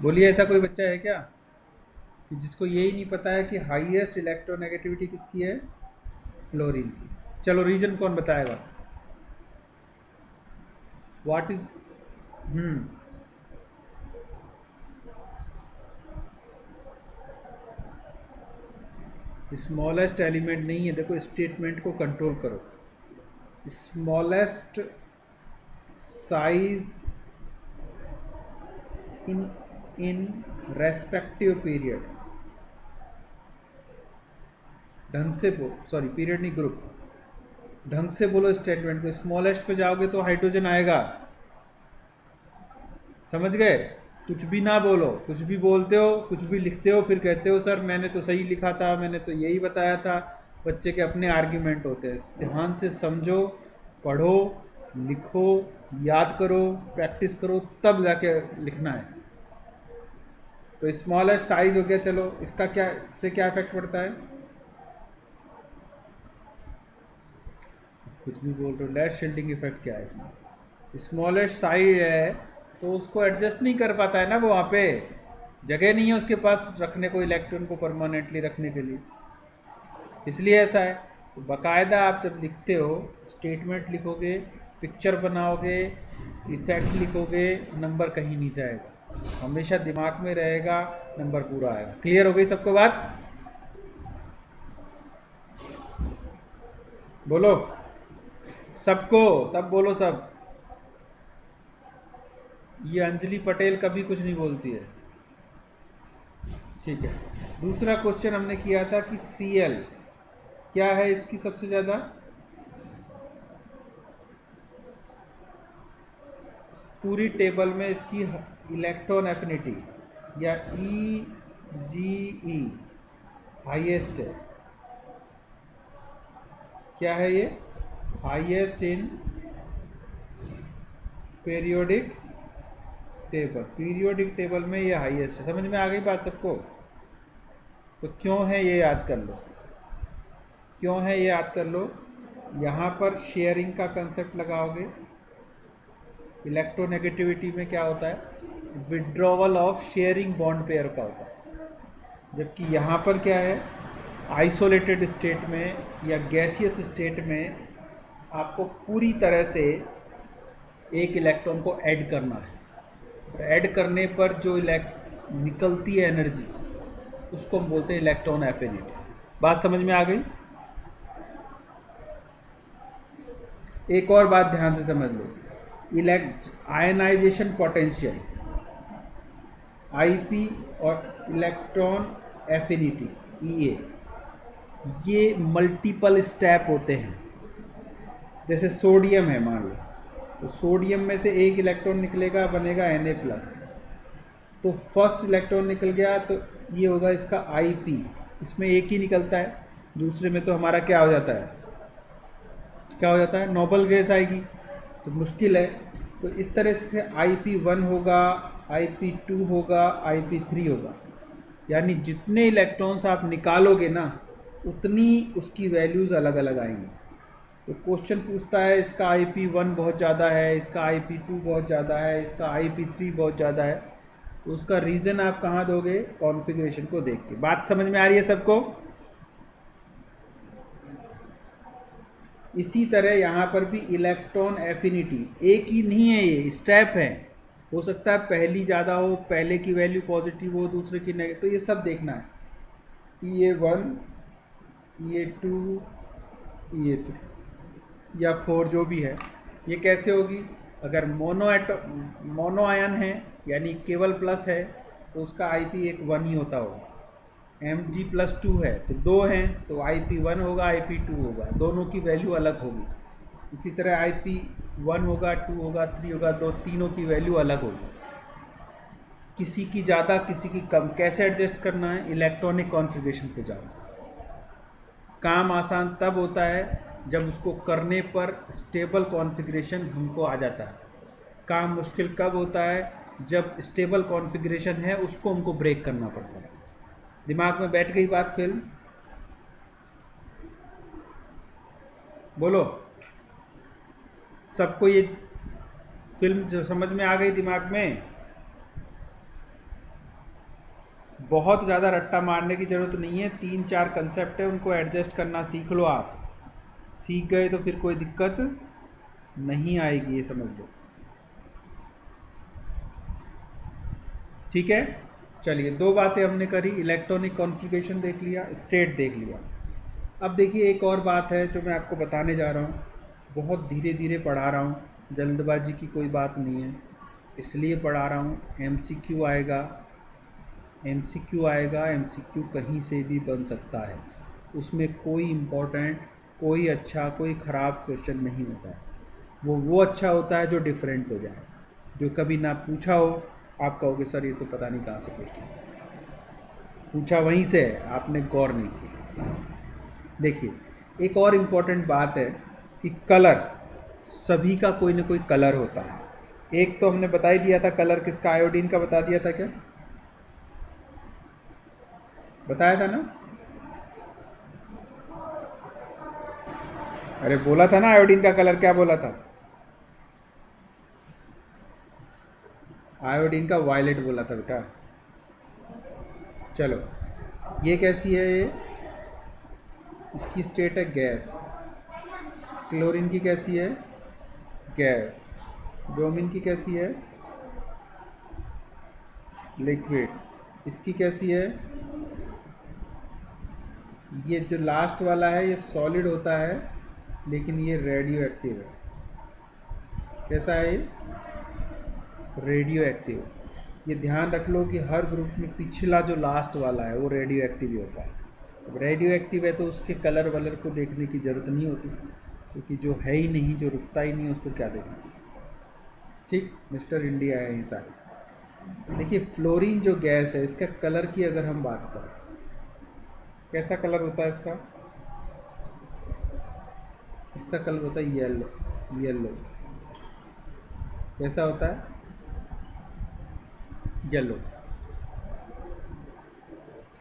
बोलिए, ऐसा कोई बच्चा है क्या कि जिसको यही नहीं पता है कि हाईएस्ट इलेक्ट्रोनेगेटिविटी किसकी है? फ्लोरीन की। चलो, रीजन कौन बताएगा? What is? Hmm smallest element नहीं है, देखो स्टेटमेंट को कंट्रोल करो। Smallest size in in respective period. ढंग से बोल, सॉरी पीरियड नहीं, ग्रुप। ढंग से बोलो स्टेटमेंट को। स्मॉलेस्ट पे जाओगे तो हाइड्रोजन आएगा। समझ गए? कुछ भी ना बोलो, कुछ भी बोलते हो, कुछ भी लिखते हो, फिर कहते हो सर मैंने तो सही लिखा था, मैंने तो यही बताया था। बच्चे के अपने आर्ग्यूमेंट होते हैं। ध्यान से समझो, पढ़ो, लिखो, याद करो, प्रैक्टिस करो, तब जाके लिखना है। तो स्मॉलेस्ट साइज हो गया, चलो इसका क्या, इससे क्या इफेक्ट पड़ता है? कुछ भी बोल रहे हो, लैश शील्डिंग इफेक्ट क्या है इसमें? स्मॉलेस्ट साइज है तो उसको एडजस्ट नहीं कर पाता है ना वो, वहाँ पे जगह नहीं है उसके पास रखने को, इलेक्ट्रॉन को परमानेंटली रखने के लिए, इसलिए ऐसा है। तो बाकायदा आप जब लिखते हो, स्टेटमेंट लिखोगे, पिक्चर बनाओगे, इफेक्ट लिखोगे, नंबर कहीं नहीं जाएगा, हमेशा दिमाग में रहेगा, नंबर पूरा आएगा। क्लियर हो गई सबको बात? बोलो सबको, सब बोलो सब। ये अंजलि पटेल कभी कुछ नहीं बोलती है। ठीक है। दूसरा क्वेश्चन हमने किया था कि Cl क्या है इसकी सबसे ज्यादा? पूरी टेबल में इसकी इलेक्ट्रॉन एफिनिटी या EGE हाईएस्ट है। क्या है ये? Highest in periodic table. Periodic table में ये हाईएस्ट है। समझ में आ गई बात सबको? तो क्यों है ये याद कर लो, क्यों है ये याद कर लो। यहाँ पर शेयरिंग का कंसेप्ट लगाओगे। इलेक्ट्रोनेगेटिविटी में क्या होता है? Withdrawal of sharing bond pair का होता है। जबकि यहाँ पर क्या है? आइसोलेटेड स्टेट में या गैसियस स्टेट में आपको पूरी तरह से एक इलेक्ट्रॉन को ऐड करना है। ऐड करने पर जो निकलती है एनर्जी, उसको हम बोलते हैं इलेक्ट्रॉन एफिनिटी। बात समझ में आ गई? एक और बात ध्यान से समझ लो, इलेक्ट आयनाइजेशन पोटेंशियल, आईपी, और इलेक्ट्रॉन एफिनिटी, ईए, ये मल्टीपल स्टेप होते हैं। जैसे सोडियम है मान लो, तो सोडियम में से एक इलेक्ट्रॉन निकलेगा, बनेगा Na+। तो फर्स्ट इलेक्ट्रॉन निकल गया तो ये होगा इसका Ip, इसमें एक ही निकलता है, दूसरे में तो हमारा क्या हो जाता है? क्या हो जाता है? नोबल गैस आएगी, तो मुश्किल है। तो इस तरह से Ip1 होगा, Ip2 होगा, Ip3 होगा। यानी जितने इलेक्ट्रॉन्स आप निकालोगे ना, उतनी उसकी वैल्यूज़ अलग अलग आएंगी। तो क्वेश्चन पूछता है इसका Ip1 बहुत ज़्यादा है, इसका Ip2 बहुत ज़्यादा है, इसका Ip3 बहुत ज़्यादा है। तो उसका रीज़न आप कहाँ दोगे? कॉन्फ़िगरेशन को देख के। बात समझ में आ रही है सबको? इसी तरह यहाँ पर भी इलेक्ट्रॉन एफिनिटी एक ही नहीं है, ये स्टेप है। हो सकता है पहली ज़्यादा हो, पहले की वैल्यू पॉजिटिव हो, दूसरे की नेगेटिव, तो ये सब देखना है। EA1, EA2, EA3 या 4 जो भी है, ये कैसे होगी? अगर मोनो आयन है, यानी केवल प्लस है, तो उसका IP एक 1 ही होता होगा। Mg+2 है तो 2 हैं, तो Ip1 होगा, Ip2 होगा, दोनों की वैल्यू अलग होगी। इसी तरह Ip1 होगा, 2 होगा, 3 होगा, दो तीनों की वैल्यू अलग होगी। किसी की ज़्यादा, किसी की कम, कैसे एडजस्ट करना है? इलेक्ट्रॉनिक कॉन्फ़िगरेशन पे जाओ। काम आसान तब होता है जब उसको करने पर स्टेबल कॉन्फ़िगरेशन हमको आ जाता है। काम मुश्किल कब होता है? जब स्टेबल कॉन्फ़िगरेशन है उसको हमको ब्रेक करना पड़ता है। दिमाग में बैठ गई बात? फिल्म बोलो सबको, ये फिल्म समझ में आ गई दिमाग में? बहुत ज़्यादा रट्टा मारने की ज़रूरत नहीं है, 3-4 कंसेप्ट है, उनको एडजस्ट करना सीख लो। आप सीख गए तो फिर कोई दिक्कत नहीं आएगी, ये समझ लो। ठीक है, चलिए 2 बातें हमने करी, इलेक्ट्रॉनिक कॉन्फ़िगरेशन देख लिया, स्टेट देख लिया। अब देखिए एक और बात है जो मैं आपको बताने जा रहा हूँ, बहुत धीरे धीरे पढ़ा रहा हूँ, जल्दबाजी की कोई बात नहीं है, इसलिए पढ़ा रहा हूँ। एमसीक्यू आएगा, एमसीक्यू आएगा, एमसीक्यू कहीं से भी बन सकता है, उसमें कोई इम्पोर्टेंट, कोई अच्छा, कोई ख़राब क्वेश्चन नहीं होता है। वो अच्छा होता है जो डिफरेंट हो जाए, जो कभी ना पूछा हो, आप कहोगे सर ये तो पता नहीं कहाँ से क्वेश्चन पूछा, वहीं से है, आपने गौर नहीं की। देखिए एक और इम्पोर्टेंट बात है कि कलर, सभी का कोई ना कोई कलर होता है। एक तो हमने बता ही दिया था कलर किसका, आयोडीन का बता दिया था क्या, बताया था ना? अरे बोला था ना आयोडीन का कलर, क्या बोला था? आयोडीन का वायलेट बोला था बेटा। चलो ये कैसी है, ये इसकी स्टेट है गैस। क्लोरीन की कैसी है, गैस। ब्रोमीन की कैसी है, लिक्विड। इसकी कैसी है, ये जो लास्ट वाला है ये सॉलिड होता है, लेकिन ये रेडियो एक्टिव है। कैसा है ये, रेडियो एक्टिव। ये ध्यान रख लो कि हर ग्रुप में पिछला जो लास्ट वाला है वो रेडियो एक्टिव ही होता है। अब रेडियो एक्टिव है तो उसके कलर वलर को देखने की ज़रूरत नहीं होती, क्योंकि जो है ही नहीं, जो रुकता ही नहीं है, उसको क्या देखना। ठीक, मिस्टर इंडिया है ये सारे। देखिए फ्लोरीन जो गैस है, इसका कलर की अगर हम बात करें, कैसा कलर होता है इसका, इसका कलर होता है येलो, येलो। कैसा होता है, येलो।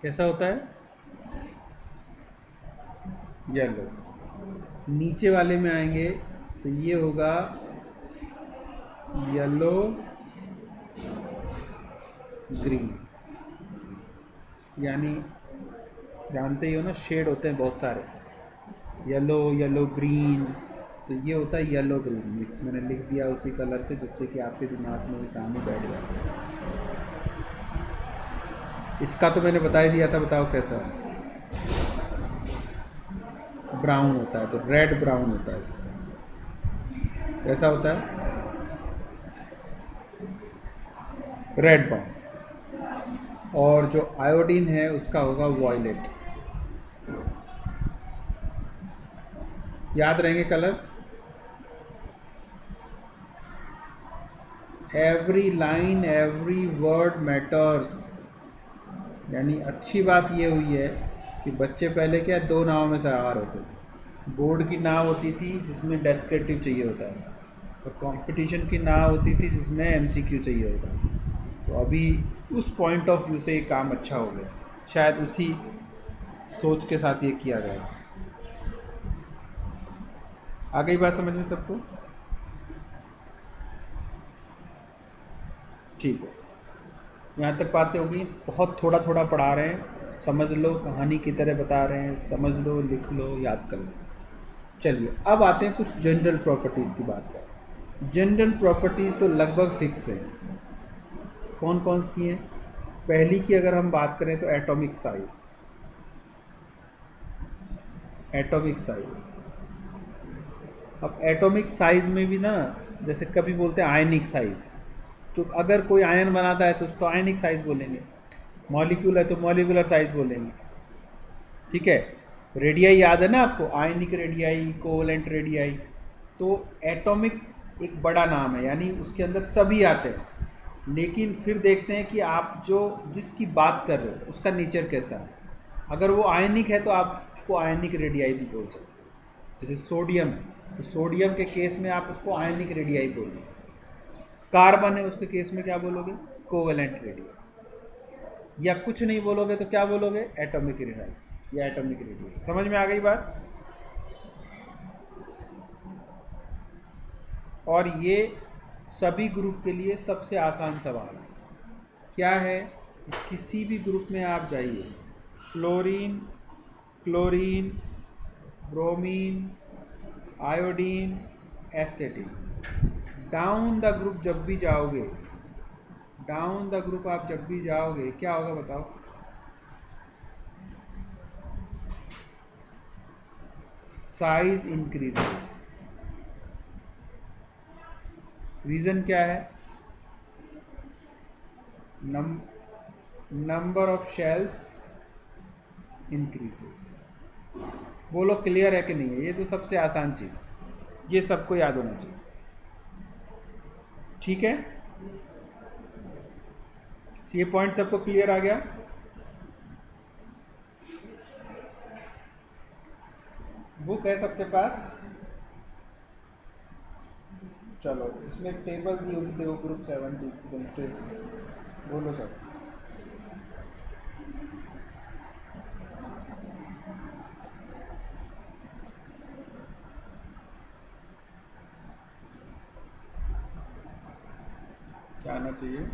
कैसा होता है, येलो। नीचे वाले में आएंगे तो ये होगा येलो ग्रीन, यानी जानते ही हो ना, शेड होते हैं बहुत सारे, येलो, येलो ग्रीन, तो ये होता है येलो ग्रीन मिक्स। मैंने लिख दिया उसी कलर से, जिससे कि आपके दिमाग में कहानी बैठ जाए। इसका तो मैंने बता ही दिया था, बताओ कैसा है, ब्राउन होता है, तो रेड ब्राउन होता है इसका। कैसा होता है, रेड ब्राउन। और जो आयोडीन है उसका होगा वॉयलेट। याद रहेंगे colour, every line every word matters. यानी अच्छी बात ये हुई है कि बच्चे पहले क्या, दो नाव में सवार होते थे। बोर्ड की नाव होती थी जिसमें डेस्क्रिप्टिव चाहिए होता है, और कंपटीशन की नाव होती थी जिसमें एमसीक्यू चाहिए होता है। तो अभी उस पॉइंट ऑफ व्यू से ये काम अच्छा हो गया, शायद उसी सोच के साथ ये किया गया। आ गई बात समझ में सबको? ठीक है, यहाँ तक बातें होगी। बहुत थोड़ा थोड़ा पढ़ा रहे हैं, समझ लो, कहानी की तरह बता रहे हैं, समझ लो, लिख लो, याद कर लो। चलिए अब आते हैं कुछ जनरल प्रॉपर्टीज़ की बात पर। जनरल प्रॉपर्टीज़ तो लगभग फिक्स है। कौन कौन सी हैं? पहली की अगर हम बात करें तो एटॉमिक साइज। एटॉमिक साइज, अब एटॉमिक साइज में भी ना, जैसे कभी बोलते हैं आयनिक साइज, तो अगर कोई आयन बनाता है तो उसको आयनिक साइज बोलेंगे, मॉलिक्यूल है तो मॉलिक्यूलर साइज बोलेंगे। ठीक है, रेडियाई याद है ना आपको, आयनिक रेडियाई, कोवेलेंट रेडियाई। तो एटॉमिक एक बड़ा नाम है, यानी उसके अंदर सभी आते हैं। लेकिन फिर देखते हैं कि आप जो जिसकी बात कर रहे हो उसका नेचर कैसा है। अगर वो आयनिक है तो आप उसको आयनिक रेडियाई भी बोल सकते हो। जैसे सोडियम है तो सोडियम के केस में आप उसको आयनिक रेडियाई बोलोगे। कार्बन है उसके केस में क्या बोलोगे, कोवेलेंट रेडियाई। या कुछ नहीं बोलोगे तो क्या बोलोगे, एटॉमिक रेडियाई या एटॉमिक रेडियाई। समझ में आ गई बात? और ये सभी ग्रुप के लिए सबसे आसान सवाल है। क्या है किसी भी ग्रुप में आप जाइए, fluorine, chlorine, bromine, iodine, एस्टेटिन, down the group जब भी जाओगे, डाउन द ग्रुप आप जब भी जाओगे क्या होगा बताओ? Size increases. रीजन क्या है? Number of shells increases. बोलो क्लियर है कि नहीं है? ये तो सबसे आसान चीज, ये सबको याद होना चाहिए। ठीक है, ये पॉइंट सबको क्लियर आ गया? बुक है सबके पास? चलो, इसमें एक टेबल दी होगी, देखो ग्रुप 70 बोलो सब। क्या आना चाहिए?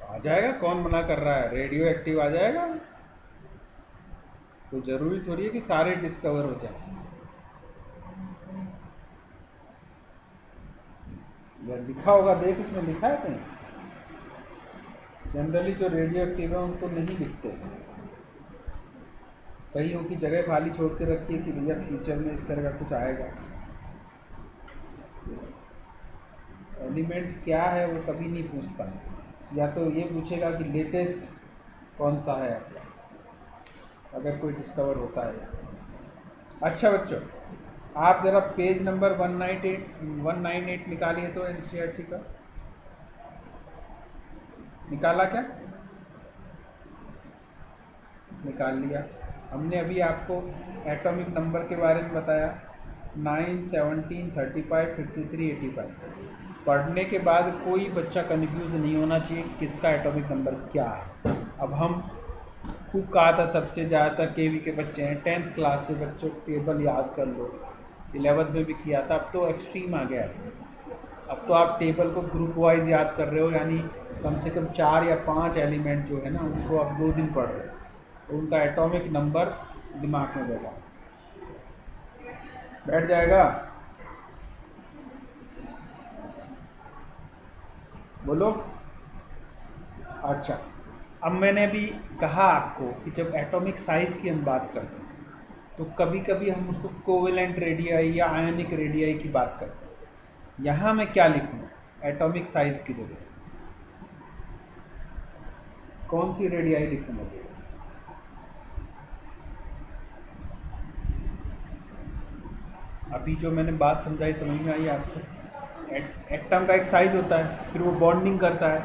आ जाएगा, कौन मना कर रहा है? रेडियो एक्टिव आ जाएगा। तो जरूरी थोड़ी है कि सारे डिस्कवर हो जाए। लिखा होगा, देख इसमें लिखा है कहीं? जनरली जो रेडियो एक्टिव है उनको नहीं लिखते, कहीं उनकी जगह खाली छोड़ के रखिए कि भैया फ्यूचर में इस तरह का कुछ आएगा। एलिमेंट क्या है वो कभी नहीं पूछता, या तो ये पूछेगा कि लेटेस्ट कौन सा है अगर कोई डिस्कवर होता है। अच्छा बच्चों, आप जरा पेज नंबर 198 निकालिए तो एनसीईआरटी का। निकाला क्या? निकाल लिया। हमने अभी आपको एटॉमिक नंबर के बारे में बताया, 9, 17, 35, 53, 85। पढ़ने के बाद कोई बच्चा कंफ्यूज नहीं होना चाहिए कि किसका एटॉमिक नंबर क्या है। अब हम को कहा था सबसे ज़्यादातर केवी के बच्चे हैं, 10th क्लास से बच्चों टेबल याद कर लो, 11th में भी किया था। अब तो एक्सट्रीम आ गया है, अब तो आप टेबल को ग्रुप वाइज याद कर रहे हो, यानी कम से कम 4 या 5 एलिमेंट जो है ना उनको आप 2 दिन पढ़ रहे हो, तो उनका एटॉमिक नंबर दिमाग में बैठ जाएगा। बोलो। अच्छा, अब मैंने भी कहा आपको कि जब एटॉमिक साइज की हम बात करते हैं तो कभी कभी हम उसको कोवेलेंट रेडियाई या आयनिक रेडियाई की बात करते हैं। यहां मैं क्या लिखूं एटॉमिक साइज की जगह? कौन सी रेडियाई लिखूंगा? अभी जो मैंने बात समझाई समझ में आई आपको? एटम का एक साइज होता है, फिर वो बॉन्डिंग करता है,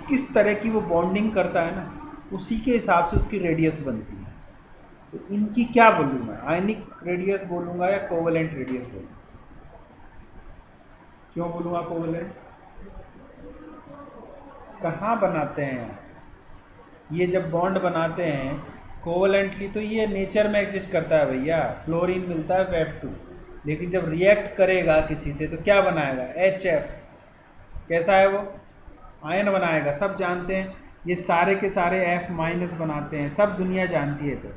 किस तरह की वो बॉन्डिंग करता है ना, उसी के हिसाब से उसकी रेडियस बनती है। तो इनकी क्या बोलूँ मैं, आयनिक रेडियस बोलूँगा या कोवेलेंट रेडियस बोलूँगा? क्यों बोलूँगा कोवेलेंट? कहाँ बनाते हैं ये जब बॉन्ड बनाते हैं कोवेलेंटली, तो ये नेचर में एग्जिस्ट करता है भैया, फ्लोरीन मिलता है F2, लेकिन जब रिएक्ट करेगा किसी से तो क्या बनाएगा? HF। कैसा है वो? आयन बनाएगा, सब जानते हैं। ये सारे के सारे F- बनाते हैं, सब दुनिया जानती है। तो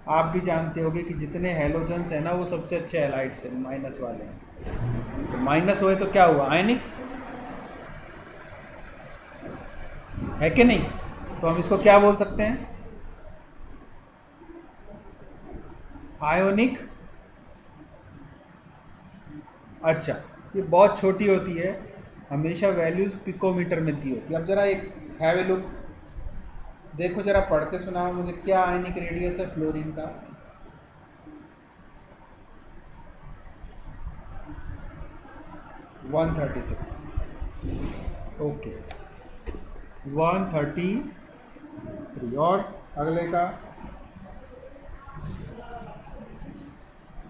आप भी जानते होंगे कि जितने हेलोजन्स हैं ना वो सबसे अच्छे हैलाइड्स हैं, माइनस वाले हैं। तो माइनस हुए तो क्या हुआ? आयनिक है कि नहीं? तो हम इसको क्या बोल सकते हैं? आयोनिक। अच्छा, ये बहुत छोटी होती है, हमेशा वैल्यूज पिकोमीटर में दी होती है। अब जरा एक हैव ए लुक, देखो जरा पढ़ के सुनाओ मुझे, क्या आयनिक रेडियस है फ्लोरीन का? 133। ओके, 133। और अगले का,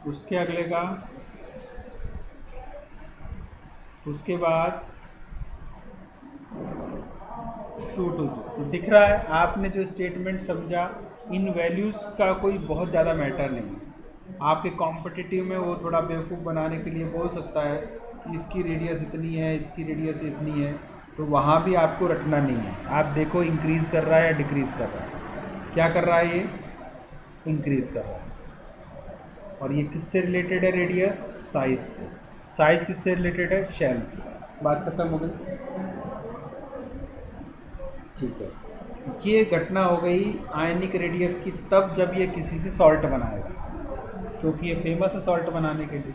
उसके अगले का, उसके बाद 220। तो दिख रहा है आपने जो स्टेटमेंट समझा, इन वैल्यूज का कोई बहुत ज़्यादा मैटर नहीं है। आपके कॉम्पिटिटिव में वो थोड़ा बेवकूफ़ बनाने के लिए बोल सकता है इसकी रेडियस इतनी है, इसकी रेडियस इतनी है, तो वहाँ भी आपको रटना नहीं है। आप देखो इंक्रीज़ कर रहा है या डिक्रीज़ कर रहा है। क्या कर रहा है ये? इंक्रीज़ कर रहा है। और ये किससे रिलेटेड है रेडियस? साइज से। साइज किससे रिलेटेड है? शेल से। बात खत्म हो गई। ठीक है, ये घटना हो गई आयनिक रेडियस की तब जब ये किसी से सॉल्ट बनाएगा, क्योंकि ये फेमस है सॉल्ट बनाने के लिए।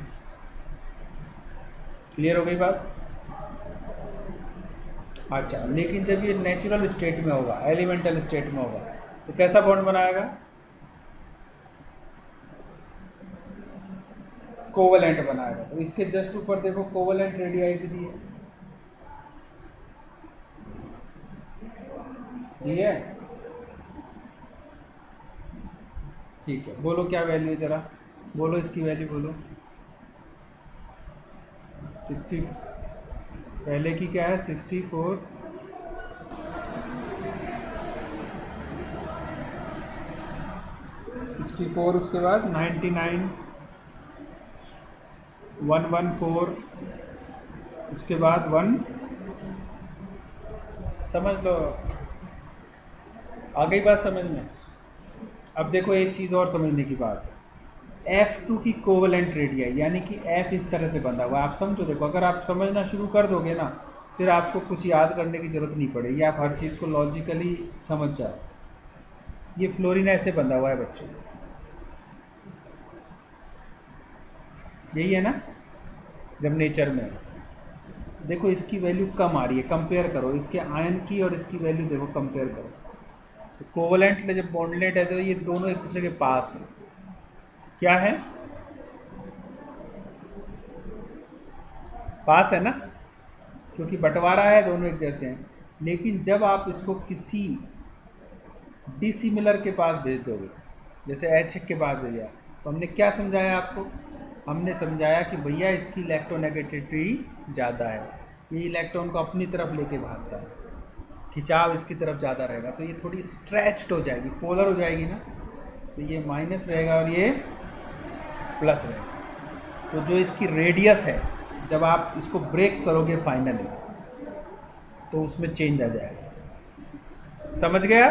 क्लियर हो गई बात? अच्छा, लेकिन जब ये नेचुरल स्टेट में होगा, एलिमेंटल स्टेट में होगा, तो कैसा बॉन्ड बनाएगा? कोवलेंट बनाएगा। तो इसके जस्ट ऊपर देखो कोवलेंट रेडियाई भी दी है। ठीक है, बोलो क्या वैल्यू है, जरा बोलो इसकी वैल्यू बोलो। 60, पहले की क्या है? 64, 64, उसके बाद 99, 114, उसके बाद 1। समझ लो, आ गई बात समझ में? अब देखो एक चीज़ और समझने की बात है, F2 की कोवलेंट रेडियाई, यानी कि F इस तरह से बंधा हुआ है। आप समझो, देखो अगर आप समझना शुरू कर दोगे ना, फिर आपको कुछ याद करने की जरूरत नहीं पड़ेगी, आप हर चीज़ को लॉजिकली समझ जाओ। ये फ्लोरीन ऐसे बंधा हुआ है बच्चों, यही है ना जब नेचर में। देखो इसकी वैल्यू कम आ रही है, कंपेयर करो इसके आयन की और इसकी वैल्यू देखो, कंपेयर करो। तो कोवलेंट जब बॉन्डलेट है तो ये दोनों एक दूसरे के पास है। क्या है? पास है ना, क्योंकि बंटवारा है, दोनों एक जैसे हैं। लेकिन जब आप इसको किसी डिसिमिलर के पास भेज दोगे, जैसे H के पास भेजा, तो हमने क्या समझाया आपको? हमने समझाया कि भैया इसकी इलेक्ट्रोनेगेटिविटी ज़्यादा है, ये इलेक्ट्रॉन को अपनी तरफ लेके भागता है, खिंचाव इसकी तरफ ज़्यादा रहेगा, तो ये थोड़ी स्ट्रेच्ड हो जाएगी, पोलर हो जाएगी ना, तो ये माइनस रहेगा और ये प्लस रहेगा। तो जो इसकी रेडियस है, जब आप इसको ब्रेक करोगे फाइनली, तो उसमें चेंज आ जाएगा। समझ गया?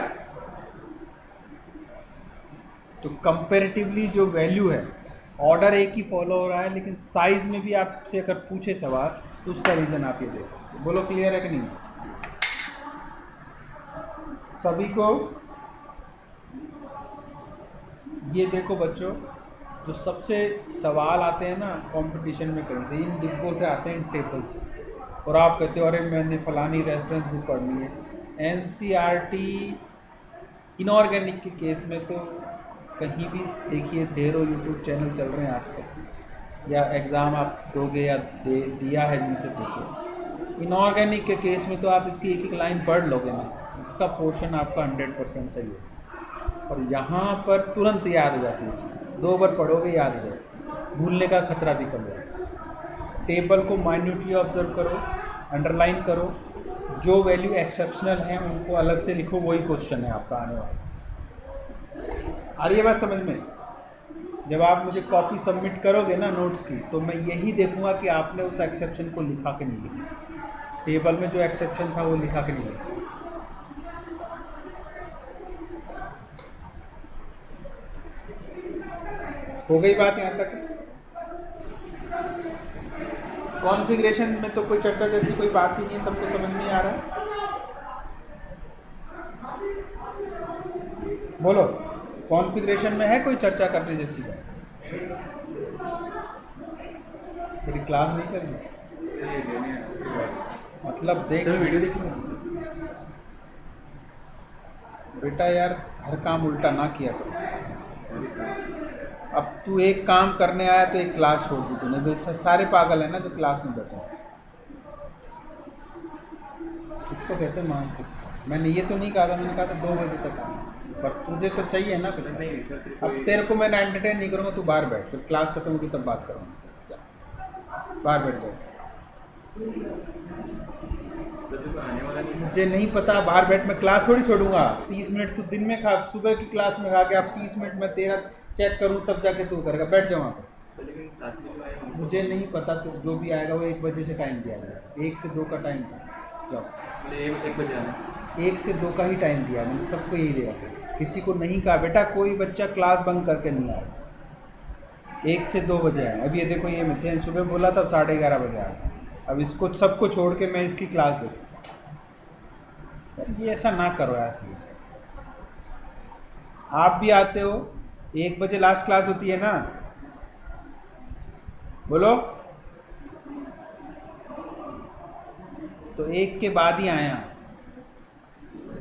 तो कंपेरेटिवली जो वैल्यू है, ऑर्डर एक ही फॉलो हो रहा है, लेकिन साइज में भी आपसे अगर पूछे सवाल तो उसका रीजन आप ये दे सकते हो। बोलो क्लियर है कि नहीं सभी को? ये देखो बच्चों, जो सबसे सवाल आते हैं ना कंपटीशन में कहीं से, इन डिब्बों से आते हैं, इन टेबल से, और आप कहते हो अरे मैंने फलानी रेफरेंस बुक पढ़नी है। NCERT इनऑर्गेनिक के केस में तो कहीं भी देखिए, ढेरों यूट्यूब चैनल चल रहे हैं आजकल, या एग्ज़ाम आप दोगे या दिया है जिनसे पूछो। इनऑर्गेनिक के केस में तो आप इसकी एक एक लाइन पढ़ लोगे ना, इसका पोर्शन आपका 100% सही है, और यहाँ पर तुरंत याद हो जाती है चीज़, 2 बार पढ़ोगे याद हो जाए, भूलने का खतरा भी कम है। टेबल को माइन्यूटली ऑब्जर्व करो, अंडरलाइन करो, जो वैल्यू एक्सेप्शनल है उनको अलग से लिखो, वही क्वेश्चन है आपका आने वाला। आ रही है बात समझ में? जब आप मुझे कॉपी सबमिट करोगे ना नोट्स की, तो मैं यही देखूंगा कि आपने उस एक्सेप्शन को लिखा कि नहीं लिखा, टेबल में जो एक्सेप्शन था वो लिखा कि नहीं लिखा। हो गई बात यहां तक? कॉन्फ़िगरेशन में तो कोई चर्चा जैसी कोई बात ही नहीं है, सबको समझ में आ रहा है? बोलो, कॉन्फ़िगरेशन में है कोई चर्चा करने जैसी बात? तेरी क्लास नहीं चल रही, मतलब देख वीडियो देखूंगा बेटा यार, हर काम उल्टा ना किया करो। अब तू एक काम करने आया तो एक क्लास छोड़ दी तूने, वैसे सारे पागल है ना जो क्लास में बैठे हैं। इसको कहते हैं मानसिक। मैंने ये तो नहीं कहा था, मैंने कहा था 2 बजे तक आना, पर तुझे तो चाहिए ना कुछ। अब तेरे को मैं एंटरटेन नहीं करूँगा, तू बाहर बैठ, फिर क्लास खत्म होगी तब बात करूँगा, बाहर बैठ जाए। मुझे नहीं पता, बाहर बैठ, मैं क्लास थोड़ी छोड़ूंगा। 30 मिनट तू दिन में खा, सुबह की क्लास में खा के अब 30 मिनट में तेरा चेक करूँ तब जाके तू करेगा, बैठ जाओ वहाँ पर। मुझे नहीं पता, तो जो भी आएगा वो 1 बजे से टाइम दिया जाएगा, 1 से 2 का टाइम। जाओ, 1 बजे आना। 1 से 2 का ही टाइम दिया, मैंने सबको यही दिया। किसी को नहीं कहा बेटा कोई बच्चा क्लास बंक करके नहीं आया, 1 से 2 बजे आया। अब ये देखो, ये मिथेन सुबह बोला था 11:30 बजे आया, अब इसको सबको छोड़ के मैं इसकी क्लास दूँ? ये ऐसा ना करो यार प्लीज। आप भी आते हो, 1 बजे लास्ट क्लास होती है ना, बोलो। तो 1 के बाद ही आया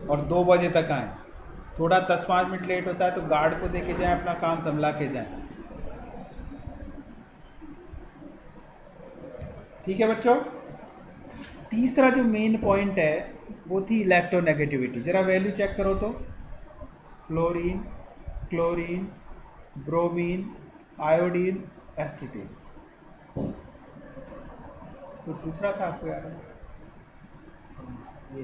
और 2 बजे तक आए। थोड़ा 10-5 मिनट लेट होता है तो गार्ड को देके जाए, अपना काम संभला के जाए। ठीक है बच्चों। तीसरा जो मेन पॉइंट है वो थी इलेक्ट्रोनेगेटिविटी। जरा वैल्यू चेक करो तो, फ्लोरीन, क्लोरीन, ब्रोमीन, आयोडीन, एस्टेटिन। तो पूछ रहा था आपको यार, ये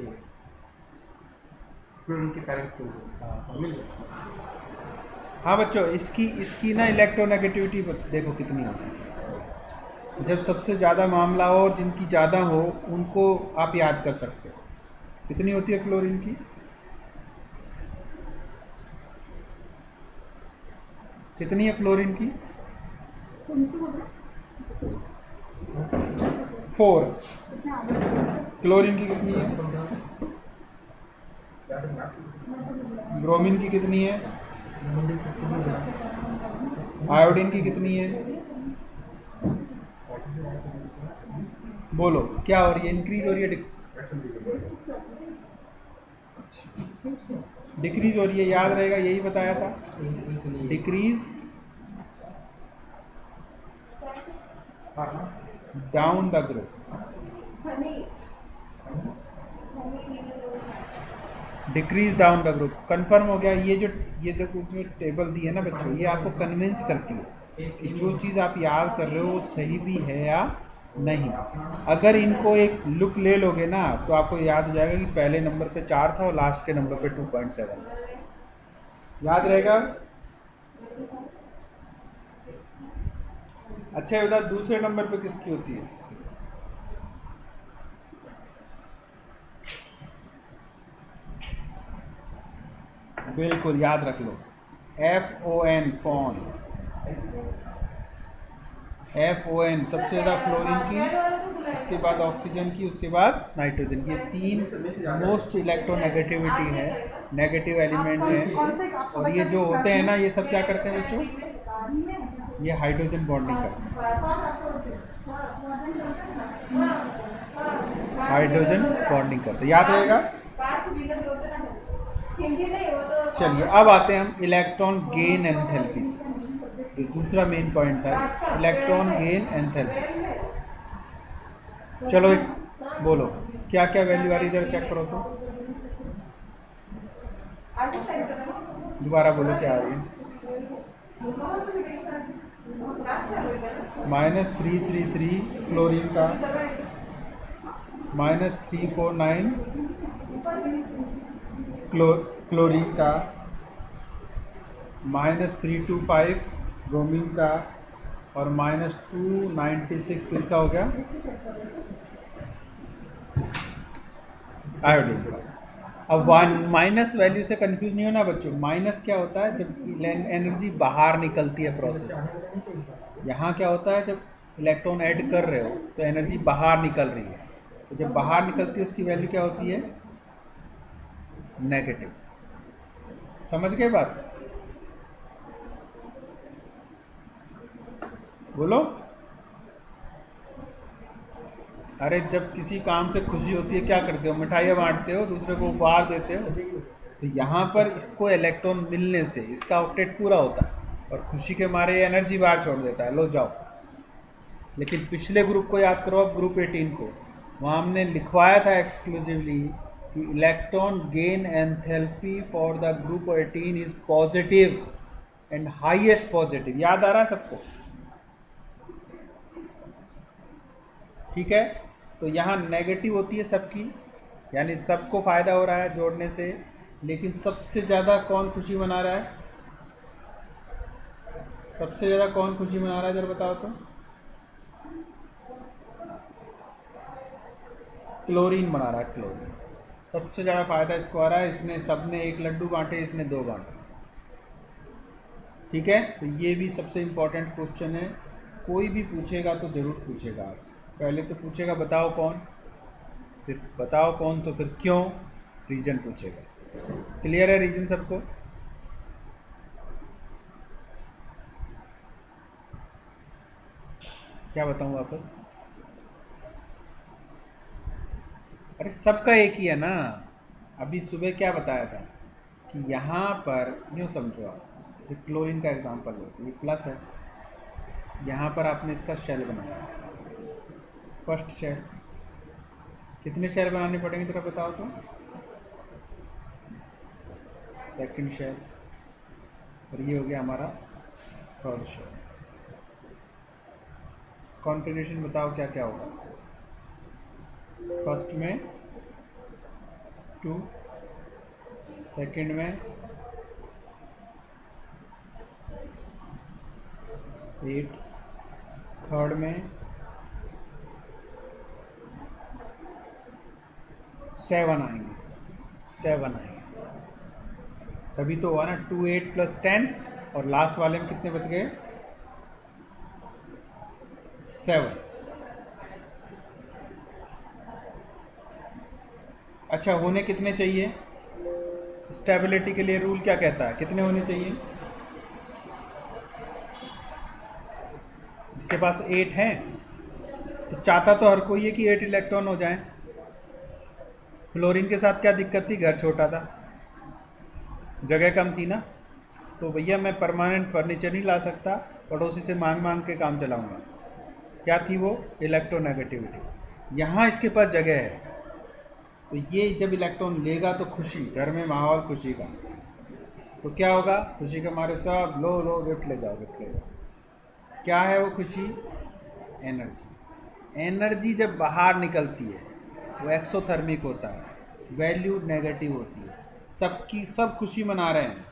फ्लोरीन के पेरेंट्स मिल गए। हाँ बच्चों, इसकी ना इलेक्ट्रोनेगेटिविटी देखो कितनी होती है। जब सबसे ज़्यादा मामला हो और जिनकी ज़्यादा हो उनको आप याद कर सकते हो। कितनी होती है क्लोरीन की? कितनी है फ्लोरीन की? 4। क्लोरीन की कितनी है? ब्रोमीन की कितनी है? आयोडीन की कितनी है? बोलो क्या हो रही है? इंक्रीज हो रही है, डिक्रीज हो रही है? याद रहेगा, यही बताया था, decrease down the group. Decrease down the group. Confirm हो गया? ये देखो जो टेबल दी है ना बच्चों, ये आपको कन्विंस करती है कि जो चीज़ आप याद कर रहे हो वो सही भी है या नहीं। अगर इनको एक लुक ले लोगे ना तो आपको याद हो जाएगा कि पहले नंबर पे 4 था और लास्ट के नंबर पे 2.7। याद रहेगा? अच्छा ये बता, दूसरे नंबर पे किसकी होती है? बिल्कुल याद रख लो, FON, फोन। FON सबसे ज़्यादा फ्लोरीन की, उसके बाद ऑक्सीजन की, उसके बाद नाइट्रोजन की। ये 3 मोस्ट इलेक्ट्रोनेगेटिविटी है, नेगेटिव एलिमेंट है। और ये जो होते हैं ना, ये सब क्या करते हैं बच्चों? ये हाइड्रोजन बॉन्डिंग करते हैं, हाइड्रोजन बॉन्डिंग करते हैं। याद रहेगा? चलिए अब आते हैं हम इलेक्ट्रॉन गेन एंथैल्पी, जो दूसरा मेन पॉइंट था, इलेक्ट्रॉन गेन एंथैल्पी। चलो बोलो क्या क्या वैल्यू आ रही है, जरा चेक करो तो। दोबारा बोलो क्या आ रही है? -333 क्लोरीन का, -349 क्लोरीन का, -325 ब्रोमीन का, और -296 किसका हो गया? आयोडीन का। अब माइनस वैल्यू से कंफ्यूज नहीं होना बच्चों। माइनस क्या होता है? जब एनर्जी बाहर निकलती है प्रोसेस। यहाँ क्या होता है? जब इलेक्ट्रॉन ऐड कर रहे हो तो एनर्जी बाहर निकल रही है, तो जब बाहर निकलती है उसकी वैल्यू क्या होती है? नेगेटिव। समझ गए बात? बोलो। अरे जब किसी काम से खुशी होती है क्या करते हो? मिठाइयाँ बांटते हो, दूसरे को उपहार देते हो। तो यहाँ पर इसको इलेक्ट्रॉन मिलने से इसका ऑक्टेट पूरा होता है और खुशी के मारे एनर्जी बाहर छोड़ देता है, लो जाओ। लेकिन पिछले ग्रुप को याद करो, अब ग्रुप 18 को, वहाँ हमने लिखवाया था एक्सक्लूसिवली कि electron gain enthalpy for the group 18 is positive and highest positive. याद आ रहा है सबको? ठीक है। तो यहाँ नेगेटिव होती है सबकी, यानी सबको फायदा हो रहा है जोड़ने से, लेकिन सबसे ज्यादा कौन खुशी मना रहा है? सबसे ज़्यादा कौन खुशी मना रहा है जरा बताओ तो? क्लोरीन बना रहा है, क्लोरीन। सबसे ज़्यादा फायदा इसको आ रहा है, इसने सबने एक लड्डू बांटे, इसने 2 बांटे। ठीक है, तो ये भी सबसे इम्पोर्टेंट क्वेश्चन है, कोई भी पूछेगा तो ज़रूर पूछेगा आपसे। पहले तो पूछेगा बताओ कौन, फिर बताओ कौन तो फिर क्यों, रीजन पूछेगा। क्लियर है रीजन सबको? क्या बताऊं वापस? अरे सबका एक ही है ना। अभी सुबह क्या बताया था कि यहाँ पर यूँ समझो आप, जैसे क्लोरीन का एग्जांपल लो, ये प्लस है, यहाँ पर आपने इसका शेल बनाया, फर्स्ट शेल। कितने शेल बनाने पड़ेंगे जरा बताओ तो? सेकंड शेल, और ये हो गया हमारा थर्ड शेल। कॉन्फ़िगरेशन बताओ क्या क्या होगा? फर्स्ट में 2, सेकंड में 8, थर्ड में 7 आएंगे, 7 आएंगे। तभी तो हुआ ना 2, 8 + 10, और लास्ट वाले में कितने बच गए? 7। अच्छा, होने कितने चाहिए? स्टेबिलिटी के लिए रूल क्या कहता है, कितने होने चाहिए? इसके पास 8 हैं, तो चाहता तो हर कोई है कि 8 इलेक्ट्रॉन हो जाएं। फ्लोरीन के साथ क्या दिक्कत थी? घर छोटा था, जगह कम थी ना, तो भैया मैं परमानेंट फर्नीचर नहीं ला सकता, पड़ोसी से मांग मांग के काम चलाऊंगा। क्या थी वो? इलेक्ट्रोनेगेटिविटी। यहाँ इसके पास जगह है, तो ये जब इलेक्ट्रॉन लेगा तो खुशी, घर में माहौल खुशी का, तो क्या होगा? खुशी के मारे सब लो लो गिफ्ट ले जाओ, गिफ्ट ले जाओ। क्या है वो खुशी? एनर्जी। एनर्जी जब बाहर निकलती है वो एक्सोथर्मिक होता है, वैल्यू नेगेटिव होती है। सबकी सब खुशी मना रहे हैं,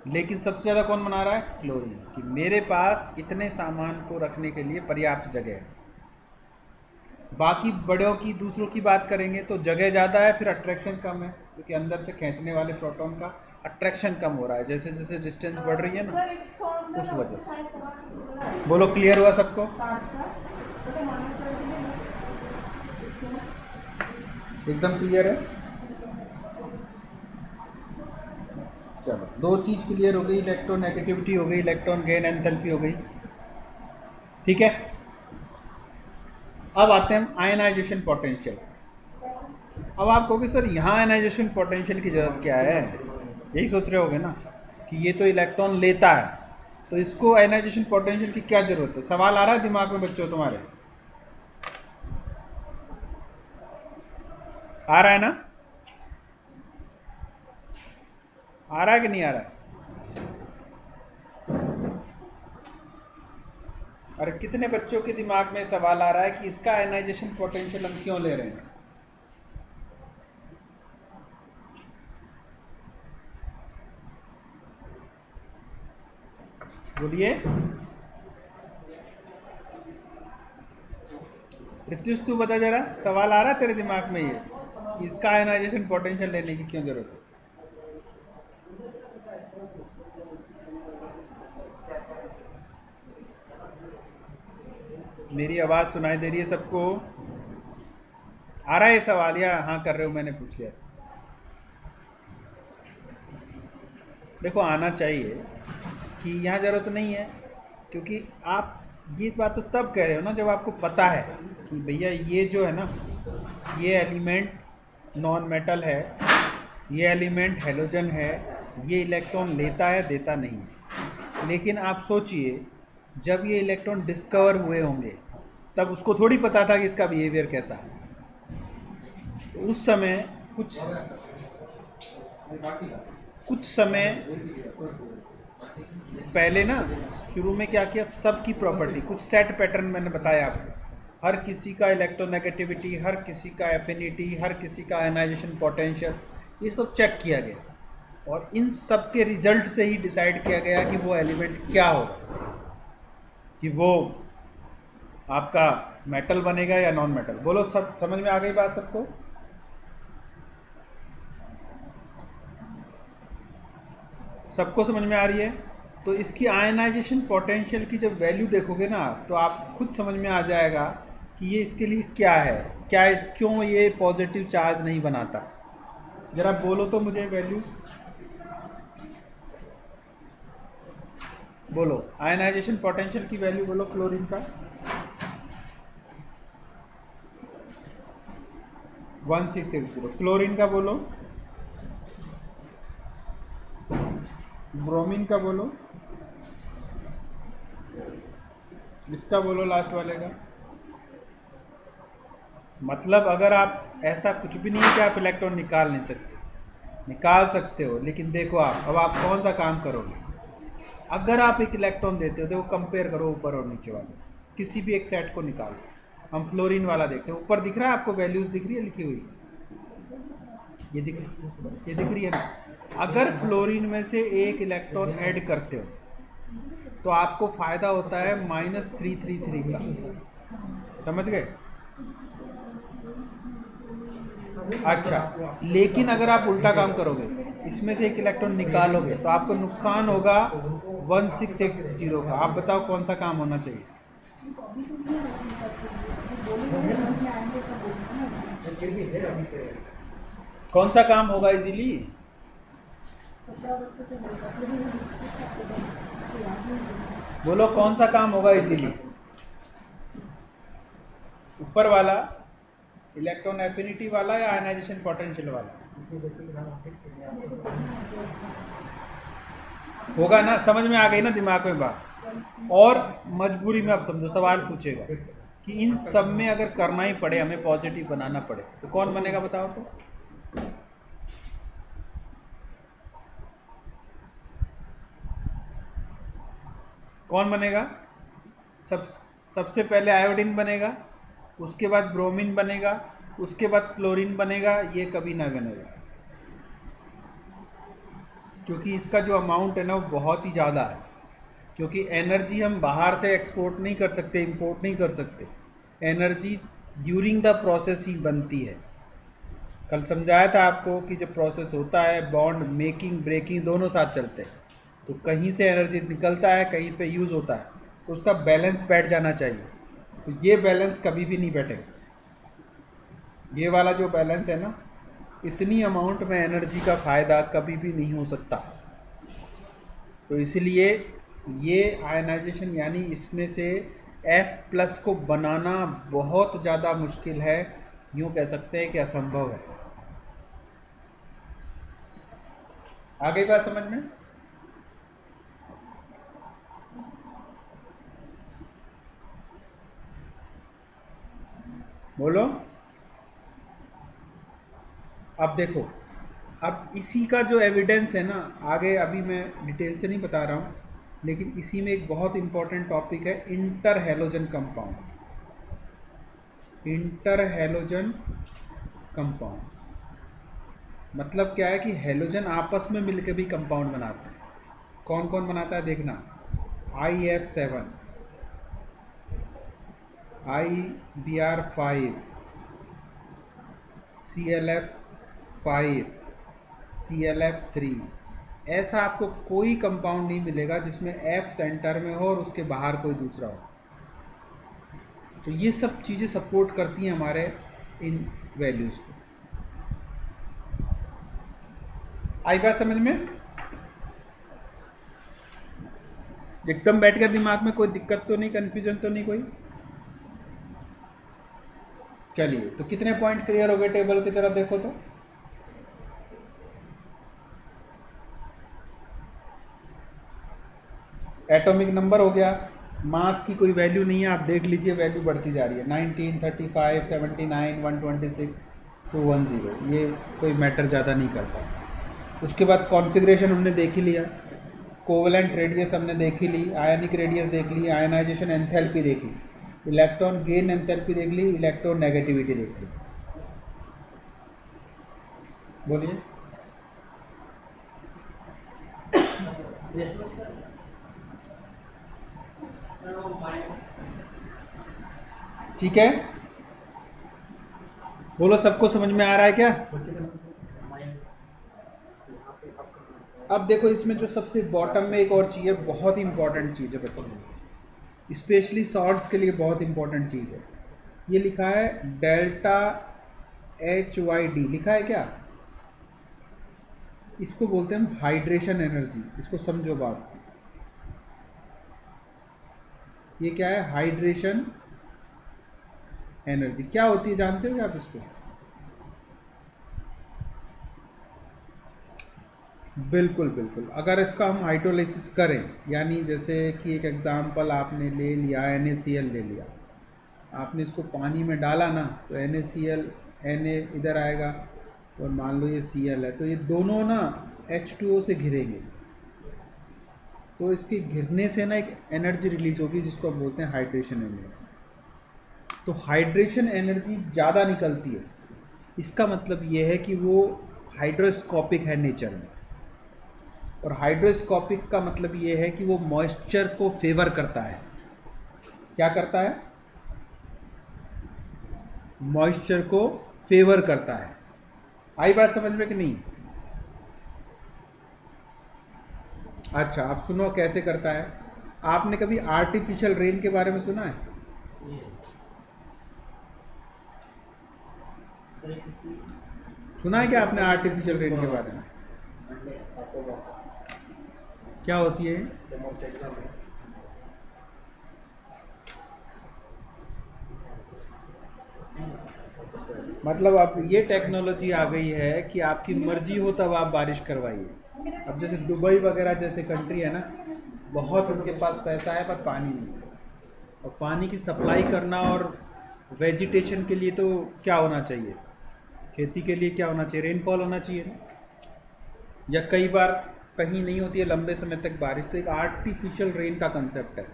लेकिन सबसे ज़्यादा कौन मना रहा है? क्लोरीन, कि मेरे पास इतने सामान को रखने के लिए पर्याप्त जगह है। बाकी बड़ों की, दूसरों की बात करेंगे तो जगह ज़्यादा है, फिर अट्रैक्शन कम है, क्योंकि अंदर से खींचने वाले प्रोटॉन का अट्रैक्शन कम हो रहा है, जैसे जैसे डिस्टेंस बढ़ रही है ना, उस वजह से। बोलो, क्लियर हुआ सबको? एकदम क्लियर है? चलो, 2 चीज़ क्लियर हो गई, इलेक्ट्रोनेगेटिविटी हो गई, इलेक्ट्रॉन गेन एंथैल्पी हो गई। ठीक है, अब आते हैं आयनाइजेशन पोटेंशियल। अब आप कहोगे सर यहाँ आयनाइजेशन पोटेंशियल की जरूरत क्या है? यही सोच रहे होगे ना कि ये तो इलेक्ट्रॉन लेता है, तो इसको आयनाइजेशन पोटेंशियल की क्या जरूरत है? सवाल आ रहा है दिमाग में बच्चों तुम्हारे? आ रहा है ना? आ रहा है कि नहीं आ रहा है? और कितने बच्चों के दिमाग में सवाल आ रहा है कि इसका आयनाइजेशन पोटेंशियल हम क्यों ले रहे हैं? बोलिए, प्रत्युष तू बता जरा, सवाल आ रहा है तेरे दिमाग में ये कि इसका आयनाइजेशन पोटेंशियल लेने की क्यों जरूरत है? मेरी आवाज सुनाई दे रही है सबको? आ रहा है ये सवाल, या हाँ कर रहे हो? मैंने पूछ लिया। देखो, आना चाहिए कि यहाँ जरूरत नहीं है, क्योंकि आप ये बात तो तब कह रहे हो ना जब आपको पता है कि भैया ये जो है ना, ये एलिमेंट नॉन मेटल है, ये एलिमेंट हेलोजन है, ये इलेक्ट्रॉन लेता है, देता नहीं है। लेकिन आप सोचिए, जब ये इलेक्ट्रॉन डिस्कवर हुए होंगे तब उसको थोड़ी पता था कि इसका बिहेवियर कैसा है। तो उस समय कुछ समय पहले ना, शुरू में क्या किया, सबकी प्रॉपर्टी, कुछ सेट पैटर्न मैंने बताया आपको, हर किसी का इलेक्ट्रोनेगेटिविटी, हर किसी का एफिनिटी, हर किसी का आयनाइजेशन पोटेंशियल, ये सब चेक किया गया। और इन सब के रिजल्ट से ही डिसाइड किया गया कि वो एलिमेंट क्या होगा, कि वो आपका मेटल बनेगा या नॉन मेटल। बोलो, सब समझ में आ गई बात सबको? सबको समझ में आ रही है? तो इसकी आयनाइजेशन पोटेंशियल की जब वैल्यू देखोगे ना, तो आप खुद समझ में आ जाएगा कि ये इसके लिए क्या है, क्यों ये पॉजिटिव चार्ज नहीं बनाता। जरा बोलो तो मुझे वैल्यू, बोलो आयनाइजेशन पोटेंशियल की वैल्यू बोलो क्लोरीन का। 1680। क्लोरीन का बोलो, ब्रोमीन का बोलो, इसका बोलो लास्ट वाले का। मतलब अगर आप, ऐसा कुछ भी नहीं है कि आप इलेक्ट्रॉन निकाल नहीं सकते, निकाल सकते हो, लेकिन देखो आप अब आप कौन सा काम करोगे। अगर आप एक इलेक्ट्रॉन देते हो, देखो कंपेयर करो ऊपर और नीचे वाले, किसी भी एक सेट को निकालो। हम फ्लोरीन वाला देखते हैं, ऊपर दिख रहा है आपको, वैल्यूज दिख रही है लिखी हुई, ये दिख रही है ना। अगर फ्लोरीन में से एक इलेक्ट्रॉन ऐड करते हो तो आपको फायदा होता है -333 का, समझ गए? अच्छा, लेकिन अगर आप उल्टा काम करोगे, इसमें से एक इलेक्ट्रॉन निकालोगे, तो आपको नुकसान होगा 1680 का। आप बताओ कौन सा काम होना चाहिए? कौन सा काम होगा इजीली? बोलो कौन सा काम होगा इजीली? ऊपर वाला इलेक्ट्रॉन एफिनिटी वाला या आयनाइजेशन पोटेंशियल वाला? होगा ना, समझ में आ गई ना दिमाग में बात? और मजबूरी में आप समझो, सवाल पूछेगा कि इन सब में अगर करना ही पड़े, हमें पॉजिटिव बनाना पड़े, तो कौन बनेगा बताओ तो? कौन बनेगा? सबसे पहले आयोडीन बनेगा, उसके बाद ब्रोमीन बनेगा, उसके बाद क्लोरीन बनेगा। ये कभी ना बनेगा, क्योंकि इसका जो अमाउंट है ना वो बहुत ही ज़्यादा है। क्योंकि एनर्जी हम बाहर से एक्सपोर्ट नहीं कर सकते, इंपोर्ट नहीं कर सकते। एनर्जी ड्यूरिंग द प्रोसेस ही बनती है। कल समझाया था आपको कि जब प्रोसेस होता है, बॉन्ड मेकिंग ब्रेकिंग दोनों साथ चलते हैं, तो कहीं से एनर्जी निकलता है, कहीं पे यूज़ होता है, तो उसका बैलेंस बैठ जाना चाहिए। तो ये बैलेंस कभी भी नहीं बैठेगा। ये वाला जो बैलेंस है ना, इतनी अमाउंट में एनर्जी का फ़ायदा कभी भी नहीं हो सकता। तो इसलिए ये आयनाइजेशन, यानी इसमें से F+ को बनाना बहुत ज़्यादा मुश्किल है, यूँ कह सकते हैं कि असंभव है। आगे बात समझ में? बोलो। अब देखो, अब इसी का जो एविडेंस है ना, आगे अभी मैं डिटेल से नहीं बता रहा हूँ, लेकिन इसी में एक बहुत इंपॉर्टेंट टॉपिक है, inter halogen compound. Inter halogen compound मतलब क्या है कि हैलोजन आपस में मिलकर भी कंपाउंड बनाते हैं। कौन कौन बनाता है देखना, IF7, IBr5, ClF5, ClF3। ऐसा आपको कोई कंपाउंड नहीं मिलेगा जिसमें F सेंटर में हो और उसके बाहर कोई दूसरा हो। तो ये सब चीज़ें सपोर्ट करती हैं हमारे इन वैल्यूज़ को। आई बात समझ में? एकदम बैठ गया दिमाग में? कोई दिक्कत तो नहीं, कन्फ्यूजन तो नहीं कोई? चलिए, तो कितने पॉइंट क्लियर हो गए? टेबल की तरफ देखो तो। एटॉमिक नंबर हो गया, मास की कोई वैल्यू नहीं है, आप देख लीजिए वैल्यू बढ़ती जा रही है, 19, 35, 79, 126, 210। ये कोई मैटर ज़्यादा नहीं करता। उसके बाद कॉन्फ़िगरेशन हमने देख ही लिया, कोवेलेंट रेडियस हमने देख ही ली, आयनिक रेडियस देख ली, आयनाइजेशन एंथैल्पी देख ली, इलेक्ट्रॉन गेन एंथैल्पी देख ली, इलेक्ट्रॉन नेगेटिविटी देख ली। बोलिए। ठीक है, बोलो सबको समझ में आ रहा है क्या? अब देखो इसमें जो सबसे बॉटम में एक और चीज़ है, बहुत ही इंपॉर्टेंट चीज़ है बच्चों, स्पेशली शॉर्ट्स के लिए बहुत इंपॉर्टेंट चीज़ है। ये लिखा है डेल्टा HYD, लिखा है क्या? इसको बोलते हैं हम हाइड्रेशन एनर्जी। इसको समझो बात, ये क्या है? हाइड्रेशन एनर्जी क्या होती है जानते हो क्या आप इसको? बिल्कुल बिल्कुल, अगर इसका हम हाइड्रोलिसिस करें, यानी जैसे कि एक एग्जांपल आपने ले लिया, NaCl ले लिया, आपने इसको पानी में डाला ना, तो NaCl Na इधर आएगा और मान लो ये Cl है, तो ये दोनों ना H2O से घिरेंगे, तो इसके घिरने से ना एक एनर्जी रिलीज होगी जिसको हम बोलते हैं हाइड्रेशन एनर्जी। तो हाइड्रेशन एनर्जी ज़्यादा निकलती है, इसका मतलब ये है कि वो हाइड्रोस्कोपिक है नेचर में। और हाइड्रोस्कोपिक का मतलब ये है कि वो मॉइस्चर को फेवर करता है। क्या करता है? मॉइस्चर को फेवर करता है। आई बात समझ में कि नहीं? अच्छा, आप सुनो कैसे करता है। आपने कभी आर्टिफिशियल रेन के बारे में सुना है? सुना है क्या आपने आर्टिफिशियल रेन के बारे में? क्या होती है? मतलब अब ये टेक्नोलॉजी आ गई है कि आपकी मर्जी हो तब आप बारिश करवाइए। अब जैसे दुबई वगैरह जैसे कंट्री है ना, बहुत उनके पास पैसा है पर पानी नहीं है, और पानी की सप्लाई करना, और वेजिटेशन के लिए तो क्या होना चाहिए, खेती के लिए क्या होना चाहिए? रेनफॉल होना चाहिए ना। या कई बार कहीं नहीं होती है लंबे समय तक बारिश, तो एक आर्टिफिशियल रेन का कंसेप्ट है।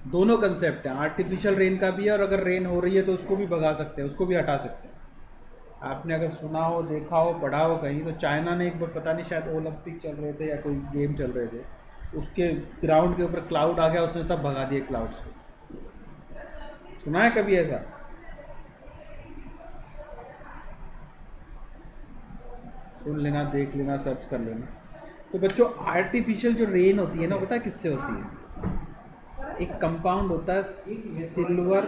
दोनों कंसेप्ट हैं, आर्टिफिशियल रेन का भी है, और अगर रेन हो रही है तो उसको भी भगा सकते हैं, उसको भी हटा सकते हैं। आपने अगर सुना हो, देखा हो, पढ़ा हो कहीं, तो चाइना ने एक बार, पता नहीं शायद ओलंपिक चल रहे थे या कोई गेम चल रहे थे, उसके ग्राउंड के ऊपर क्लाउड आ गया, उसने सब भगा दिए क्लाउड्स को। सुना है कभी ऐसा? सुन लेना, देख लेना, सर्च कर लेना। तो बच्चों आर्टिफिशियल जो रेन होती है ना, पता है किससे होती है? एक कंपाउंड होता है सिल्वर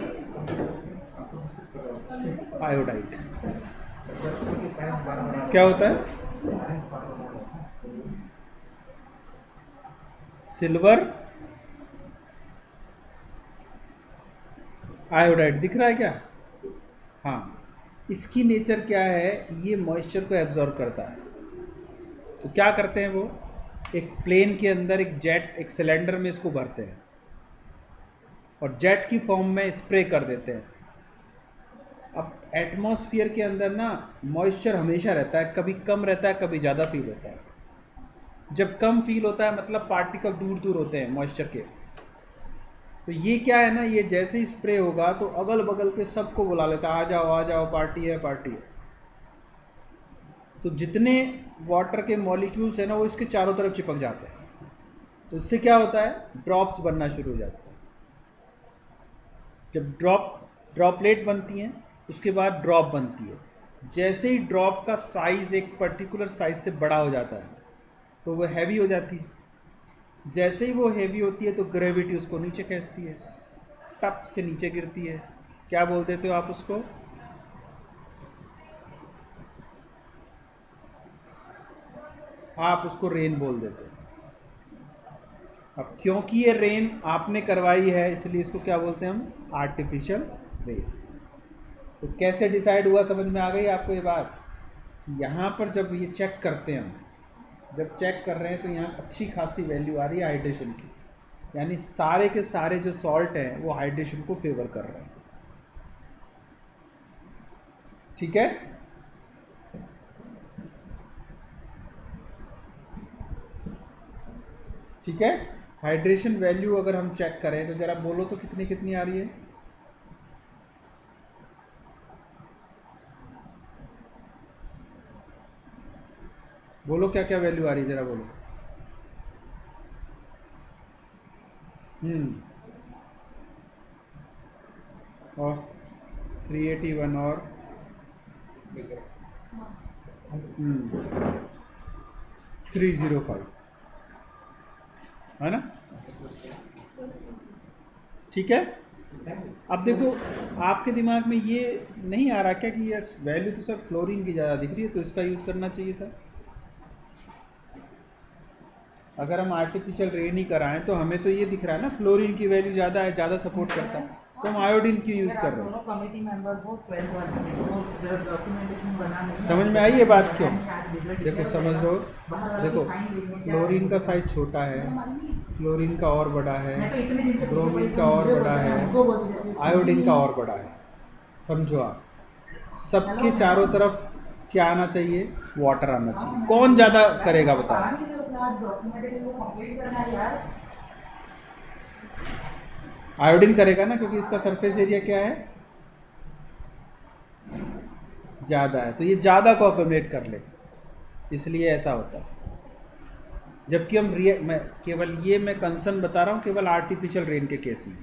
आयोडाइड। क्या होता है? सिल्वर आयोडाइड, दिख रहा है क्या? हाँ, इसकी नेचर क्या है? ये मॉइस्चर को एब्जॉर्ब करता है। तो क्या करते हैं वो, एक प्लेन के अंदर एक जेट, एक सिलेंडर में इसको भरते हैं और जेट की फॉर्म में स्प्रे कर देते हैं। अब एटमॉस्फेयर के अंदर ना मॉइस्चर हमेशा रहता है, कभी कम रहता है, कभी ज़्यादा फील होता है। जब कम फील होता है मतलब पार्टिकल दूर दूर होते हैं मॉइस्चर के। तो ये क्या है ना, ये जैसे ही स्प्रे होगा तो अगल बगल के सबको बुला लेता है, आ जाओ, पार्टी है, पार्टी है। तो जितने वाटर के मॉलिक्यूल्स हैं ना, वो इसके चारों तरफ चिपक जाते हैं। तो इससे क्या होता है? ड्रॉप्स बनना शुरू हो जाते हैं। जब ड्रॉपलेट बनती हैं, उसके बाद ड्रॉप बनती है। जैसे ही ड्रॉप का साइज एक पर्टिकुलर साइज से बड़ा हो जाता है तो वो हैवी हो जाती है। जैसे ही वो हैवी होती है तो ग्रेविटी उसको नीचे खींचती है, टप से नीचे गिरती है। क्या बोल देते हो आप उसको? आप उसको रेन बोल देते हो। अब क्योंकि ये रेन आपने करवाई है, इसलिए इसको क्या बोलते हैं हम? Artificial rain. तो कैसे डिसाइड हुआ, समझ में आ गई आपको ये बात? यहाँ पर जब ये चेक करते हैं हम, जब चेक कर रहे हैं तो यहाँ अच्छी खासी वैल्यू आ रही है हाइड्रेशन की, यानी सारे के सारे जो सॉल्ट हैं वो हाइड्रेशन को फेवर कर रहे हैं। ठीक है? ठीक है, हाइड्रेशन वैल्यू अगर हम चेक करें तो जरा बोलो तो कितनी कितनी आ रही है? बोलो क्या क्या वैल्यू आ रही है, जरा बोलो। और 381 और 305 है ना। ठीक है। अब देखो आपके दिमाग में ये नहीं आ रहा क्या कि यार वैल्यू तो सर फ्लोरीन की ज़्यादा दिख रही है, तो इसका यूज़ करना चाहिए था। अगर हम आर्टिफिशियल रेन ही कराएं तो हमें तो ये दिख रहा है ना फ्लोरीन की वैल्यू ज़्यादा है, ज़्यादा सपोर्ट करता है, तो हम आयोडीन क्यों यूज़ कर रहे हैं। कमेटी मेंबर हो 12 वाले डॉक्यूमेंटेशन बनाने समझ में आई ये बात क्यों? देखो समझ लो, देखो फ्लोरीन का साइज छोटा है, फ्लोरीन का और बड़ा है, ब्रोमीन का और बड़ा है, आयोडीन का और बड़ा है। समझो आप, सबके चारों तरफ क्या आना चाहिए, वाटर आना चाहिए। कौन ज़्यादा करेगा बताओ? आयोडीन करेगा ना, क्योंकि इसका सरफेस एरिया क्या है, ज़्यादा है, तो ये ज़्यादा को अकोमोडेट कर लेगा, इसलिए ऐसा होता है। जबकि हम मैं कंसर्न बता रहा हूँ केवल आर्टिफिशियल रेन के केस में।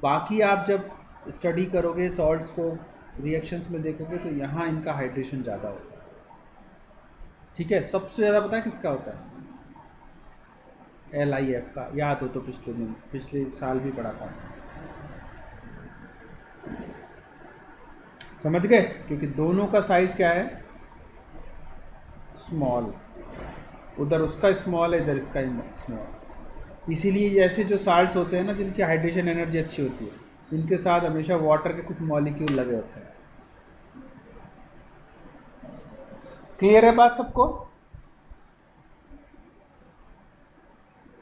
बाकी आप जब स्टडी करोगे सॉल्ट्स को, रिएक्शंस में देखोगे, तो यहाँ इनका हाइड्रेशन ज़्यादा होता है। ठीक है। सबसे ज़्यादा पता है किसका होता है, LIF का। याद हो तो पिछले साल भी पढ़ा था, समझ गए? क्योंकि दोनों का साइज क्या है, स्मॉल। उधर उसका स्मॉल है, इधर इसका स्मॉल। इसीलिए ऐसे जो साल्ट्स होते हैं ना, जिनकी हाइड्रेशन एनर्जी अच्छी होती है, इनके साथ हमेशा वाटर के कुछ मॉलिक्यूल लगे होते हैं। क्लियर है बात सबको?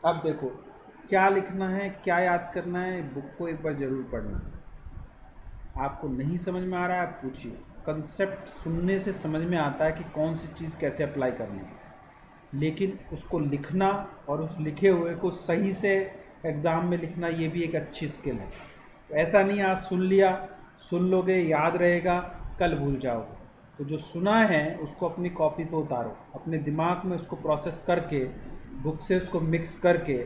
अब देखो क्या लिखना है, क्या याद करना है, बुक को एक बार जरूर पढ़ना है। आपको नहीं समझ में आ रहा है आप पूछिए। कंसेप्ट सुनने से समझ में आता है कि कौन सी चीज़ कैसे अप्लाई करनी है, लेकिन उसको लिखना और उस लिखे हुए को सही से एग्ज़ाम में लिखना, ये भी एक अच्छी स्किल है। ऐसा नहीं आज सुन लिया, सुन लोगे याद रहेगा, कल भूल जाओगे। तो जो सुना है उसको अपनी कॉपी पे उतारो, अपने दिमाग में उसको प्रोसेस करके, बुक से उसको मिक्स करके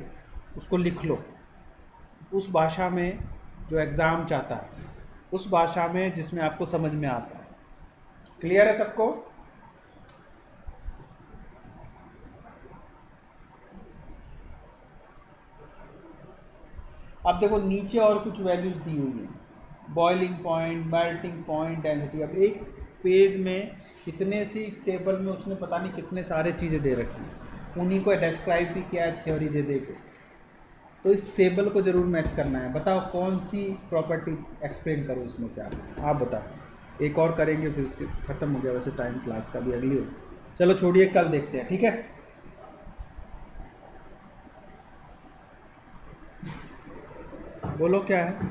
उसको लिख लो, उस भाषा में जो एग्ज़ाम चाहता है, उस भाषा में जिसमें आपको समझ में आता है। क्लियर है सबको? अब देखो नीचे और कुछ वैल्यूज दी हुई हैं, boiling point, melting point, density. अब एक पेज में कितने सी टेबल में उसने पता नहीं कितने सारे चीज़ें दे रखी हैं, उन्हीं को डिस्क्राइब भी किया है थ्योरी दे के। तो इस टेबल को जरूर मैच करना है। बताओ कौन सी प्रॉपर्टी एक्सप्लेन करो इसमें से, आप बताओ। एक और करेंगे फिर उसके खत्म हो गया वैसे टाइम क्लास का भी, अगली हो। चलो छोड़िए, कल देखते हैं, ठीक है। बोलो क्या है?